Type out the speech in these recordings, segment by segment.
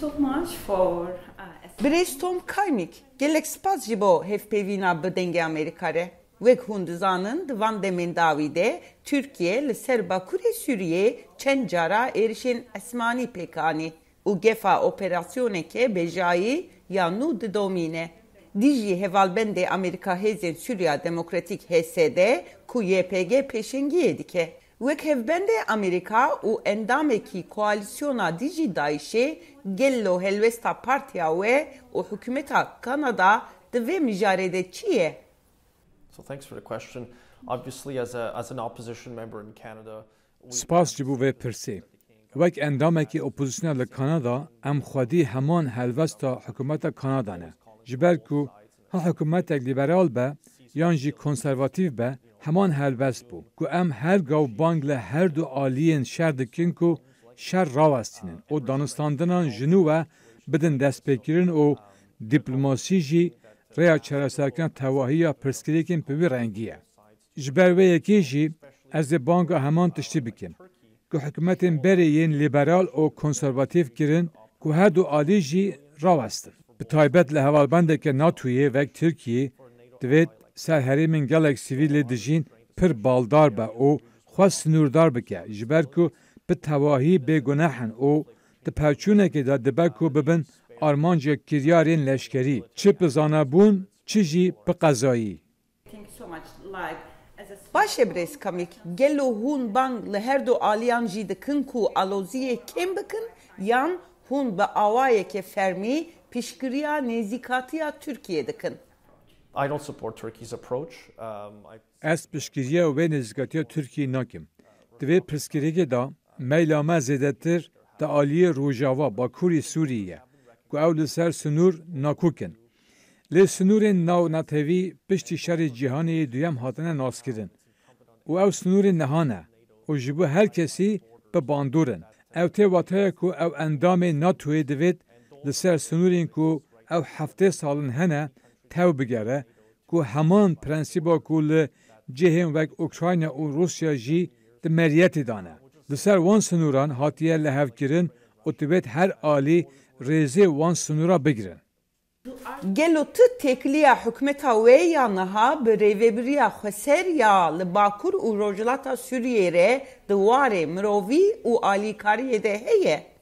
so much for Breztom kaynik, gelek spas jibo hefpevina bedenge Amerikare. Vek hunduzanın divan demin Davide, Türkiye li ser Bakure Suriye çencara erişin esmani pekani. U gefa operasyoneke bejayi yanu de domine. Diji hevalbende Amerika hezen Suriya Demokratik HSD ku YPG peşengiye dike. Vek hevbende Amerika u endameki koalisyona diji daişe gello helvesta partiya ve u hükümeta Kanada dve mijarede çiye. So thanks for the question. Obviously, as an opposition member in Canada, Spas ji bo vê pirsê. Wek endamekî opozisyona li Kanada, em xwedî heman helvesta hikûmeta Kanada ne. Ji ber ku ha hikûmetek liberal be yan jî konservatîv be, heman helbest bû. Ku em her gav bang li her du aliyên şer dikin ku şer rawestînin. O danistandinan jinû ve bidin destpêkirin û diplomasî jî rêya çareserkirina tewahiya pirsgirêkên pivî rengî ye. Ji ber vê yekê jî ez ê banga heman tiştî bikim. Ku hikûmetên berê yên liberal û konservatîv kirin ku her du alî jî rawestin. Bi taybet li hevalbendeke NATOyê vek Tirkiyê divêt ser herêmên gelek sivîlê dijîn pir baldar be û xwe sinûrdar bike ji ber ku bi tewahî bêgunehin û di pevçûnekê de dibe ku bibin armanca kiryarên leşkerî, çi bi zanebûn, çi jî bi qezayî. Baş brez kamik, gello hun bang li her du aliyan jî dikin ku aloziye kêm bikin, yan hun bi awayeke fermî pişkiriya nêzîkatiya Türkiye dikin. I don't support Turkey's approach. Ez piştgiriya wê nêzîkatiya Tirkiyeyê nakim. Di vê pirsgirêkê de meyla me zêdetir di aliyê Rojava Bakurê Sûriyê ku ew li ser sinûr nakûkin. Lê sinûrên nawnatevî piştî şerê cîhanê duyem hatine naskirin. û ew sinûrên niha ne û ji bo her kesî bi bandûrin. Ew tê wataya ku ew endamê NATOyê divêt li ser sinûrên ku ew heftê salin hene tew bigere ku heman prensîba ku li cihên wek Ukrayna û Rusya jî di meriyetê dane. Li ser wan sinûran hatiye lehevkirin û divêt her alî rêzê wan sinûra bigirin. Gello tu tekliya hükümeta wê ya niha bi rêveberiya xweser ya li Bakur û Rojhilata Sûriyê re di warê mirovî û alîkariyê de heye?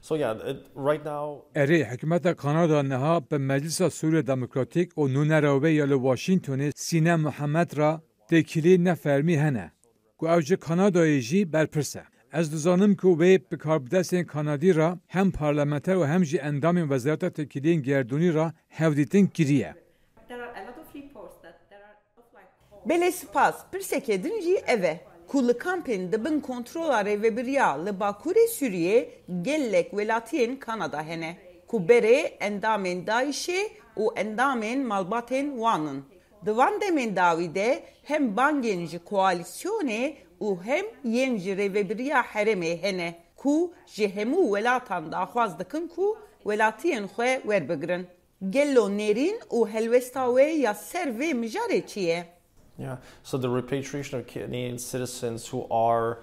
So yeah, right now, Erê hikûmeta Kanada niha bi Meclisa Sûriya Demokratîk û nûnera wê ya li Washingtonê Sîne Muhemed ra têkilî nefermî hene ku ew ji Kanadayê jî berpirs e. Ez dizanim ku wê bi karbidestên Kanadî ra hem parlamenter û hem jî endamên Wezareta Têkiliyên Gerdûnî ra hevdîtin kiriye. Belê spas, pirseke din jî ev e. Ku li kampên dibin kontrola rêveberiya li Bakurê Sûriyê gelek welatiyên Kanada hene. Ku berê endamên Daişê û endamên malbatên wanin. Di van demên dawî de hem bangên ji koalisyonê û hem yên ji rêveberiya herêmê hene ku ji hemû welatan daxwaz dikin ku welatiyên xwe werbigirin. Gello nêrîn û helwesta wê ya ser vê mijarê çi ye? yeah. So the repatriation of Canadian citizens who are,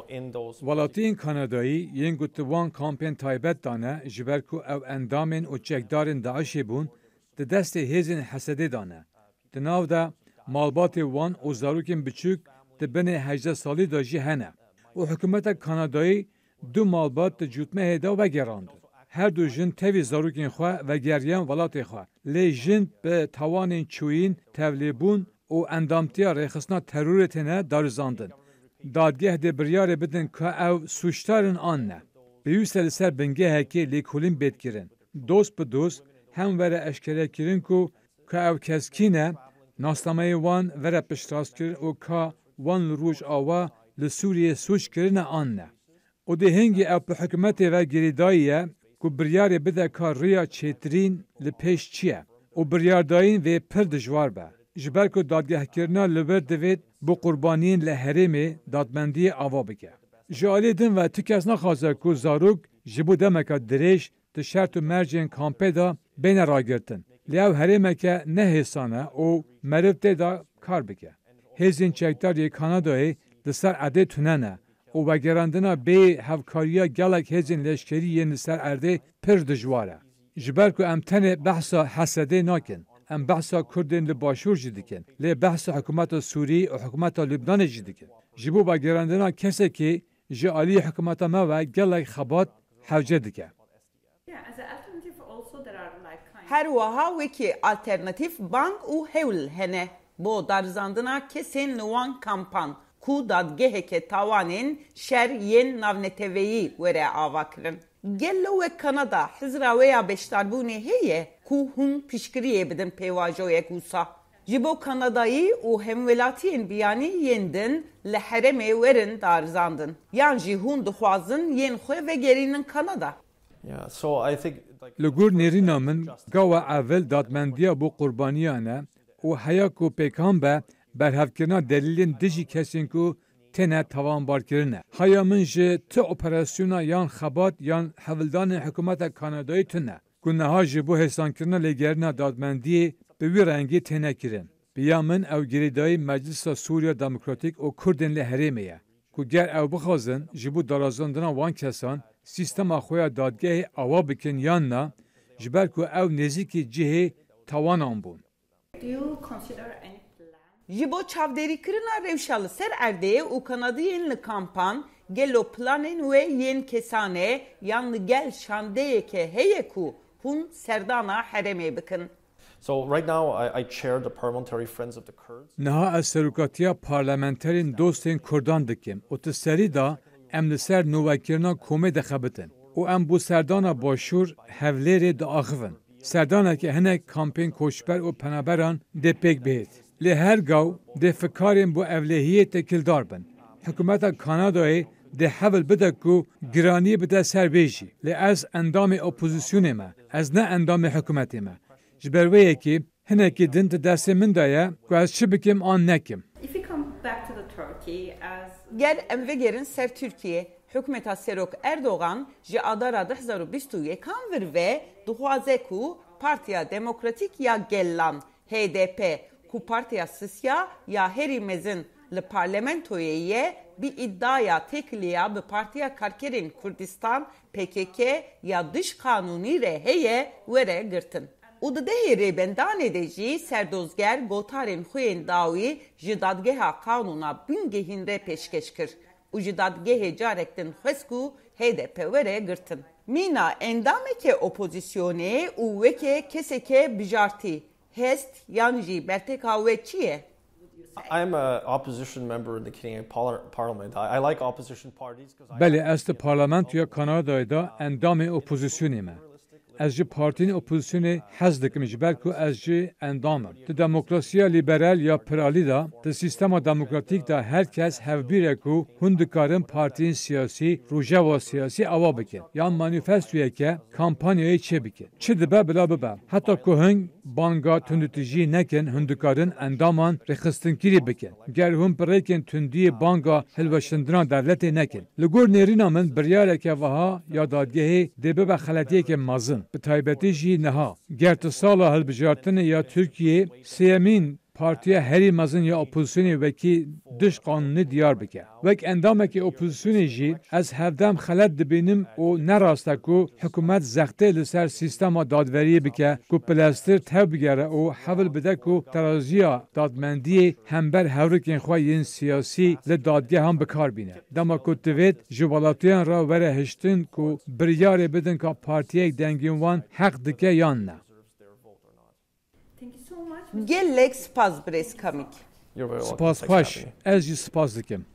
in those. Welatiyên Kanadayî yên got di wan kampên taybet dane ji ber ku ew endamên û çekdarên Daişê bûn di destê hêzên Hesedê dane. Di nav de malbatê wan û zarokên biçûk di binê 18 salî de jî hene. û hikûmeta Kanadayî du malbat di cûtmehê de vegerand. Her du jin tevî zarokên xwe vegeriyan welatê xwe. Lê jin bi tawanên çûyîn, tevlîbûn û endamtiya rêxistina terorê têne darizandin. Dadgeh dê biryarê bidin ka ew suçdarên an ne. Pêwîst e li ser bingehekê lêkolîn bêdkirin. Dost bi dost hem were eşkerekirin ku ka ew keskîn e, nasnameya wan vere piştastkirin û ka wan li roj ava li Sûriyê suç kirine an ne. û di hingî ew bi hikûmetê ve girêdayî ye ku biryarê bide ka rêya çêtirîn li pêş çi ye û biryardayîn vê pir dijwar be. Ji ber ku dadgehkirina li vir divêt bi qurbaniyên li herêmê dadmendiyê ava bike. Ji alî din ve ti kes naxwaze ku zarok ji bo demeka dirêj di şert û mercên kampê da bêne ragirtin. Lê ew herêmeke nehêsan e û meriv tê de kar bike. Hêzên çekdarî Kanadayê di ser edê tune ne û û vegerandina bê hevkariya gelek hêzên leşkerî yên li ser erdê pir dijwar e. Ji ber ku em tenê behsa hesedê nakin, em behsa Kurdên li başûr jî dikin, lê behsa hikûmeta Sûrî û hikûmeta Lübnanê jî dikin. Ji bo vegerandina kesekê ji aliyê hikûmeta me ve gelek xebat hewce dike. Her wiha wekî alternatîv bank û hewl hene bo darizandina kesên li wan kampan ku dadgeheke tawanên şer yên navneteveyî were ava kirin. Gelo wek Kanada hizra wê ya beşdarbûnê heye ku hûn piştgiriyê bidin pêvajoyek wisa. Ji bo Kanadayî û hemwelatiyên biyanî yên din li herêmê werin darizandin. Yan jî hûn dixwazin yên xwe vegerînin Kanada. Yeah, so I think Li gor nêrîna min gawa evvel dadmendiya bo qurbaniyan e û heya ku pêkan be berhevkirina delîlên dijî kesên ku têne tawanbarkirin e. Heya min ji ti operasyona yan xebat yan hevildanên hikûmeta Kanadayê tune ku niha ji bo hêsankirina lêgerîna dadmendiyê bi wî rengî têne kirin. Biya min ew girêdayî Meclisa Sûriya Demokratîk û Kurdên li herêmê ye ku ger ew bixwazin ji bo darazandina wan kesan sîstema xwe ya dadgehê awa bikin yan na ji ber ku ew nêzîkî cihê tawanan bûn. Ji bo çavderîkirina rewşa li ser erdê û Kanadiyên li kampan gelo planên wê yên kesan e yan li gel şandeyeke heye ku hûn serdana herêmê bikin. So right now I chair the Parliamentary Friends of the Kurds. Niha ez serokatiya parlamenterên dostên Kurdan dikim û ti serî da em li ser nûvekirina komê dixebitin û em bû serdana başûr hevlêrê diaxivin. Serdaneke hinek kampên koçber û penaberan dê pêk bihêt. Lê her gaw dê fikarên bu evlehiyê tekildar bin. Hikûmeta Kanadayê dê hevil bide ku giraniyê bide serbêjî. Lê ez endamê opozisyonê me, ez ne endamê hikûmetê me. Ji ber wê yekî hinekî din di destê min de ye ku ez çi bikim an nekim. Ger em vegerin ser Türkiye, hükümeta Serok Erdoğan ji adara 2021 vir ve dixwaze ku Partiya Demokratik ya Gellan HDP ku Partiya Sisya ya herî mezin li parlamentoyê ye bir iddiaya tekliya bi Partiya Karkerên Kurdistan PKK ya dış kanunî re heye were girtin. û di dehê rêbendanê de jî serdozger gotarên xwe yên dawî ji dadgeha kanûna bingehîn re pêşkeş kir û ji dadgehê carek din xwest ku HDP were girtin. Mîna endameke opozisyonê û weke keseke bijartî hest yan jî berteka we çi ye? I'm an opposition member in the Canadian Parliament. I like opposition parties because Belê ez di parlamentoya Kanadayê da endamê opozisyonê me. Ez ji partiyên opozisyonê hez dikim ji ber ku ez jî endamim. Di demokrasiya liberal ya piralî da, di sîstema demokratîk da herkes hevbîr e ku hûn dikarin partiyên siyasî, rojeva siyasî ava bikin. Yan manîfestoyeke kampanyayê çê bikin. Çi dibe bila bibe. Heta ku hûn banga tundutijî nekin, hûn dikarin endaman rêxistinkirî bikin. Ger hûn pirêkên tundiyê banga hilweşandina devletê nekin. Li gor nêrîna min biryareke wiha ya dadgehê dê bibe xeletiyeke mezin. Bi taybetî jî niha. Ger ti sala hilbijartinê ya Tirkiyeyê sêyemîn partiya herî mezin ya opozisyonê wekî dış kanûnî diyar bike. Wek endamekî opozisyonê jî ez hevdem xelet dibînim û nerast e ku hikûmet zextê li ser sîstema dadveriyê bike ku pilastir tev bigere û hevil bide ku teraziya dadmendiyê hember hewrikên xwe yên siyasî li dadgehan bikar bîne. Dema ku divêt ji welatiyan re were hiştin ku biryarê bidin ka partiyek dengên wan heq dike yan ne. Gelek spas brez kamik. you're very welcome. Spas Thanks for xweş, having me. ez jî spas dikim.